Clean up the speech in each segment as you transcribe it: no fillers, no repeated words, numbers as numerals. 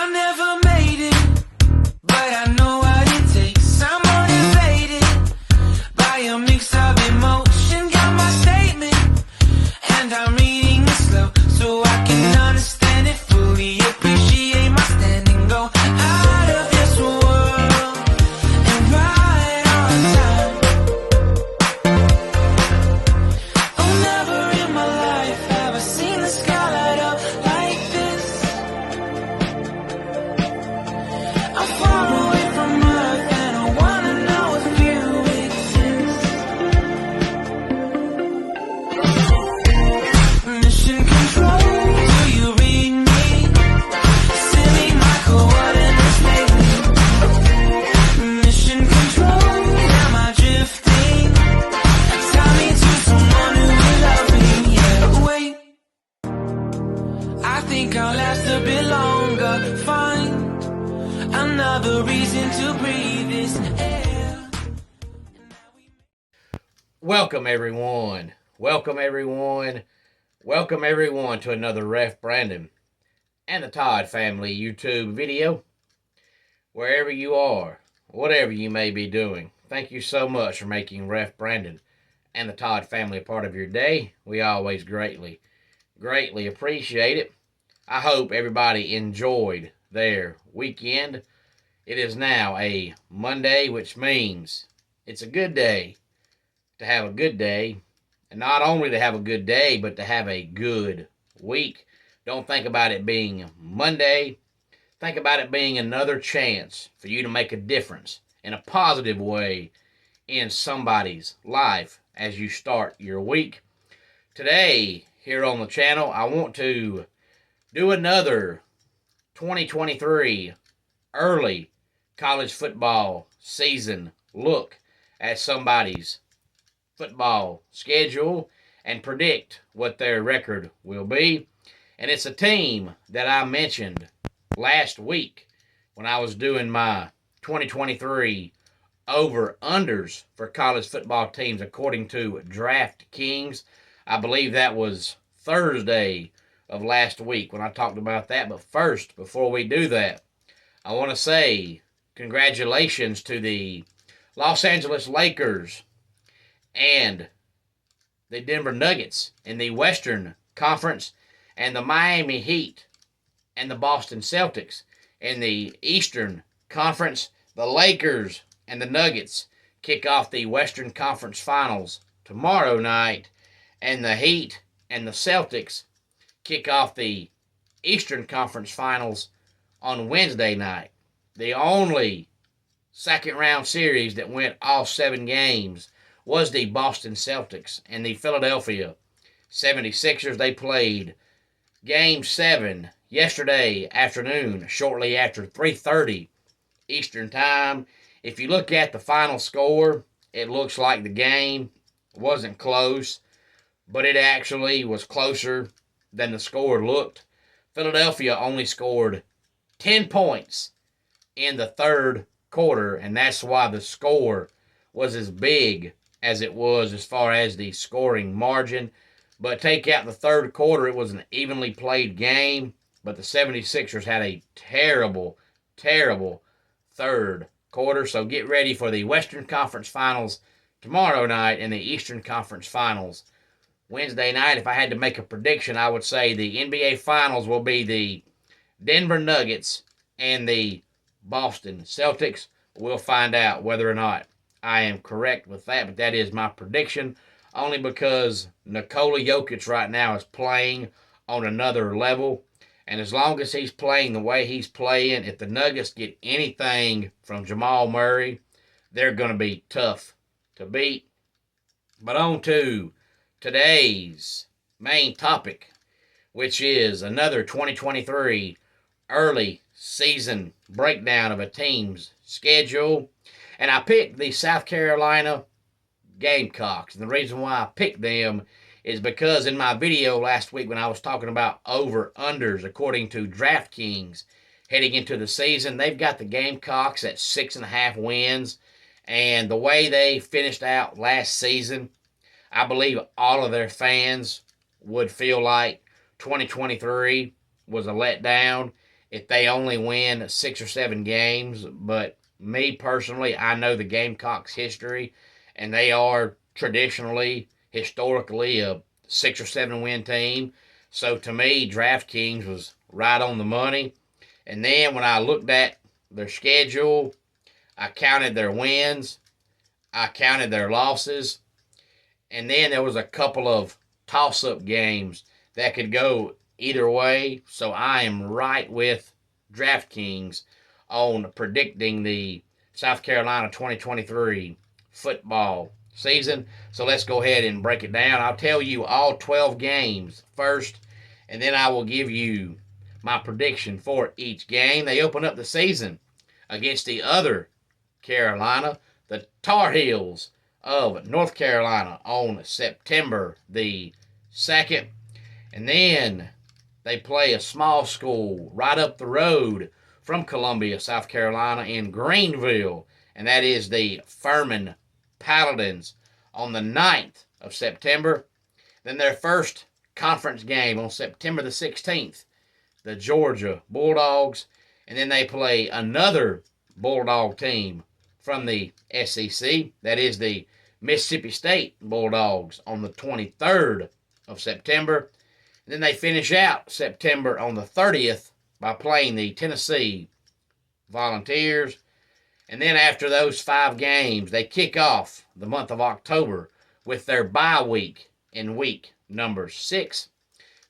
I never made it, but I know what it takes. I'm motivated by a mix of emotion. Got my statement, and I'm reading it slow so I can understand it fully. Appreciate my standing, go out of this world and right on time. Oh, never in my life have I seen the sky light up like this. I'm far away from Earth and I wanna know if you exist. Mission control, do you read me? Send me my coordinates lately. Mission control, am I drifting? Tie me to someone who will love me, yeah. Wait, I think I'll last a bit longer. Find another reason to breathe this air. Welcome everyone. Welcome everyone. Welcome everyone to another Ref Brandon and the Todd family YouTube video. Wherever you are, whatever you may be doing, thank you so much for making Ref Brandon and the Todd family a part of your day. We always greatly appreciate it. I hope everybody enjoyed their weekend. It is now a Monday, which means it's a good day to have a good day. And not only to have a good day, but to have a good week. Don't think about it being Monday. Think about it being another chance for you to make a difference in a positive way in somebody's life as you start your week. Today, here on the channel, I want to do another 2023 early college football season look at somebody's football schedule and predict what their record will be. And it's a team that I mentioned last week when I was doing my 2023 over-unders for college football teams according to DraftKings. I believe that was Thursday of last week when I talked about that. But first, before we do that, I want to say congratulations to the Los Angeles Lakers and the Denver Nuggets in the Western Conference, and the Miami Heat and the Boston Celtics in the Eastern Conference. The Lakers and the Nuggets kick off the Western Conference Finals tomorrow night, and the Heat and the Celtics kick off the Eastern Conference Finals on Wednesday night. The only second-round series that went all 7 games was the Boston Celtics and the Philadelphia 76ers. They played Game 7 yesterday afternoon, shortly after 3:30 Eastern Time. If you look at the final score, it looks like the game wasn't close, but it actually was closer than the score looked. Philadelphia only scored 10 points in the third quarter, and that's why the score was as big as it was as far as the scoring margin. But take out the third quarter, it was an evenly played game, but the 76ers had a terrible third quarter. So get ready for the Western Conference Finals tomorrow night and the Eastern Conference Finals Wednesday night. If I had to make a prediction, I would say the NBA Finals will be the Denver Nuggets and the Boston Celtics. We'll find out whether or not I am correct with that, but that is my prediction, only because Nikola Jokic right now is playing on another level, and as long as he's playing the way he's playing, if the Nuggets get anything from Jamal Murray, they're going to be tough to beat. But on to today's main topic, which is another 2023 early season breakdown of a team's schedule. And I picked the South Carolina Gamecocks. And the reason why I picked them is because in my video last week when I was talking about over-unders according to DraftKings heading into the season, they've got the Gamecocks at 6.5 wins. And the way they finished out last season, I believe all of their fans would feel like 2023 was a letdown if they only win 6 or 7 games. But me personally, I know the Gamecocks' history, and they are traditionally, historically, a 6 or 7 win team. So to me, DraftKings was right on the money. And then when I looked at their schedule, I counted their wins, I counted their losses, and then there was a couple of toss-up games that could go either way. So I am right with DraftKings on predicting the South Carolina 2023 football season. So let's go ahead and break it down. I'll tell you all 12 games first, and then I will give you my prediction for each game. They open up the season against the other Carolina, the Tar Heels of North Carolina, on September the 2nd. And then they play a small school right up the road from Columbia, South Carolina, in Greenville, and that is the Furman Paladins on the 9th of September. Then their first conference game on September the 16th, the Georgia Bulldogs, and then they play another Bulldog team from the SEC, that is the Mississippi State Bulldogs, on the 23rd of September. And then they finish out September on the 30th by playing the Tennessee Volunteers. And then after those 5 games, they kick off the month of October with their bye week in week number 6.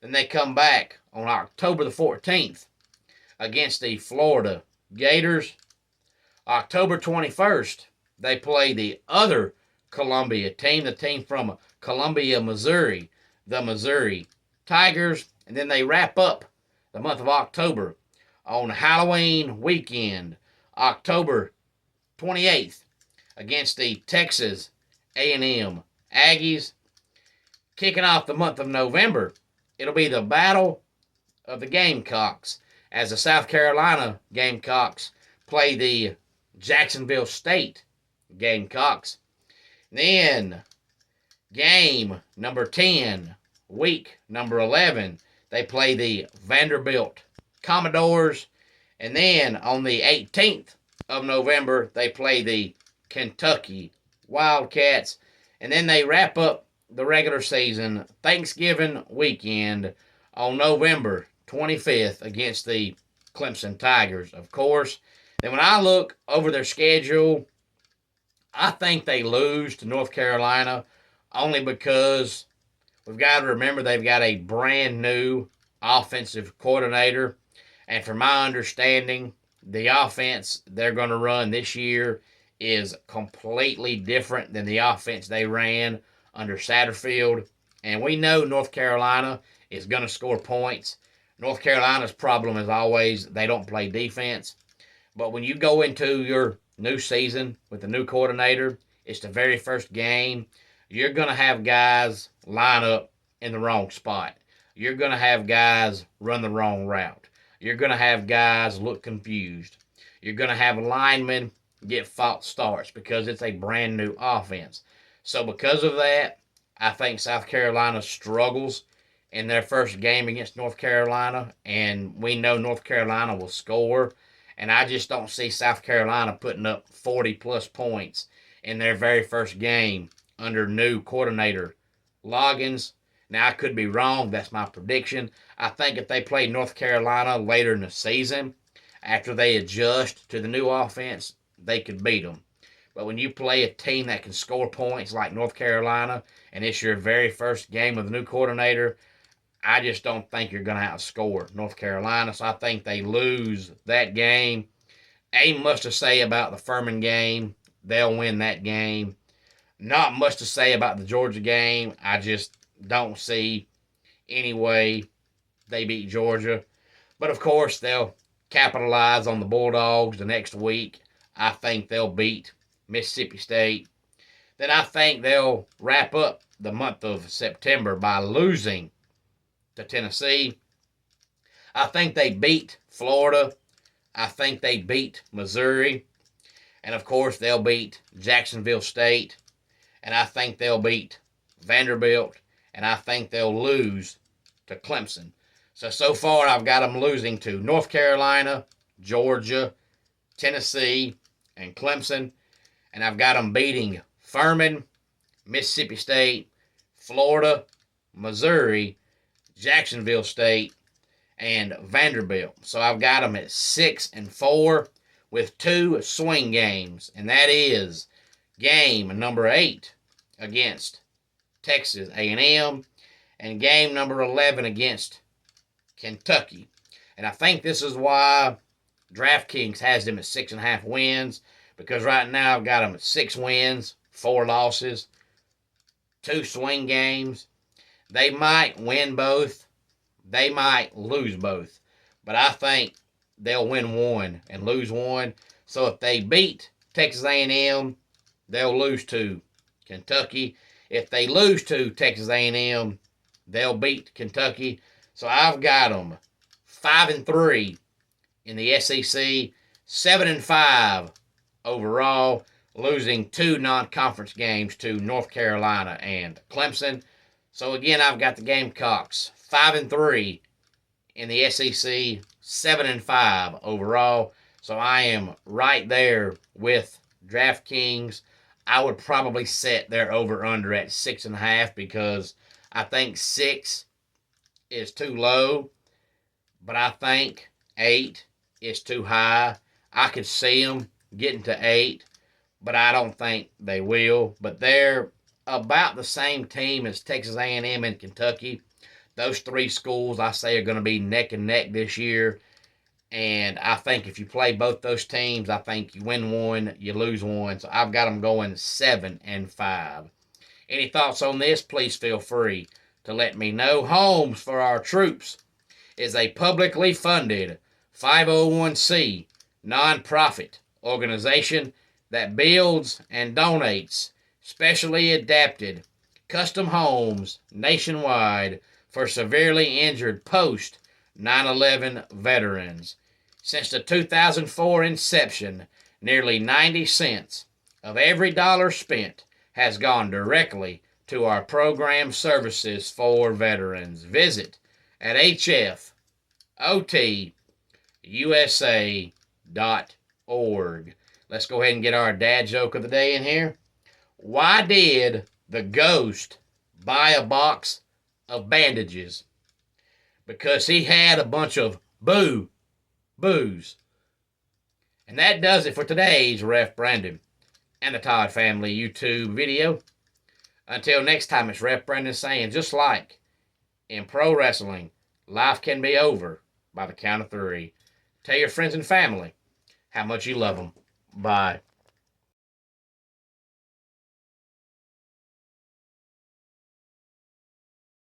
Then they come back on October the 14th against the Florida Gators. October 21st, they play the other Columbia team, the team from Columbia, Missouri, the Missouri Tigers. And then they wrap up the month of October on Halloween weekend, October 28th, against the Texas A&M Aggies. Kicking off the month of November, it'll be the Battle of the Gamecocks, as the South Carolina Gamecocks play the Jacksonville State Gamecocks. Then, game number 10, week number 11, they play the Vanderbilt Commodores. And then on the 18th of November, they play the Kentucky Wildcats. And then they wrap up the regular season Thanksgiving weekend on November 25th against the Clemson Tigers, of course. Then when I look over their schedule, I think they lose to North Carolina only because we've got to remember they've got a brand new offensive coordinator. And from my understanding, the offense they're going to run this year is completely different than the offense they ran under Satterfield. And we know North Carolina is going to score points. North Carolina's problem is always they don't play defense. But when you go into your new season with a new coordinator, it's the very first game. You're going to have guys line up in the wrong spot. You're going to have guys run the wrong route. You're going to have guys look confused. You're going to have linemen get false starts because it's a brand new offense. So because of that, I think South Carolina struggles in their first game against North Carolina, and we know North Carolina will score. And I just don't see South Carolina putting up 40-plus points in their very first game under new coordinator Loggins. Now, I could be wrong. That's my prediction. I think if they play North Carolina later in the season, after they adjust to the new offense, they could beat them. But when you play a team that can score points like North Carolina, and it's your very first game with a new coordinator, I just don't think you're going to outscore North Carolina. So I think they lose that game. Ain't much to say about the Furman game. They'll win that game. Not much to say about the Georgia game. I just don't see any way they beat Georgia. But, of course, they'll capitalize on the Bulldogs the next week. I think they'll beat Mississippi State. Then I think they'll wrap up the month of September by losing to Tennessee. I think they beat Florida. I think they beat Missouri. And, of course, they'll beat Jacksonville State. And I think they'll beat Vanderbilt. And I think they'll lose to Clemson. So far I've got them losing to North Carolina, Georgia, Tennessee, and Clemson. And I've got them beating Furman, Mississippi State, Florida, Missouri, Jacksonville State, and Vanderbilt. So I've got them at 6-4 with 2 swing games, and that is game number 8 against Texas A&M and game number 11 against Kentucky. And I think this is why DraftKings has them at 6.5 wins, because right now I've got them at 6 wins, 4 losses, 2 swing games. They might win both. They might lose both. But I think they'll win one and lose one. So if they beat Texas A&M, they'll lose to Kentucky. If they lose to Texas A&M, they'll beat Kentucky. So I've got them 5-3 in the SEC, 7-5 overall, losing 2 non-conference games to North Carolina and Clemson. So again, I've got the Gamecocks 5-3 in the SEC, 7-5 overall. So I am right there with DraftKings. I would probably set their over-under at 6.5 because I think 6 is too low, but I think 8 is too high. I could see them getting to 8, but I don't think they will. But they're about the same team as Texas A&M and Kentucky. Those 3 schools, I say, are going to be neck and neck this year. And I think if you play both those teams, I think you win one, you lose one. So I've got them going 7-5. Any thoughts on this? Please feel free to let me know. Homes for Our Troops is a publicly funded 501c nonprofit organization that builds and donates specially adapted custom homes nationwide for severely injured post 9/11 veterans. Since the 2004 inception, nearly 90 cents of every dollar spent has gone directly to our program services for veterans. Visit at hfotusa.org. Let's go ahead and get our dad joke of the day in here. Why did the ghost buy a box of bandages? Because he had a bunch of booze. And that does it for today's Ref Brandon and the Todd Family YouTube video. Until next time, it's Ref Brandon saying, just like in pro wrestling, life can be over by the count of 3. Tell your friends and family how much you love them. Bye.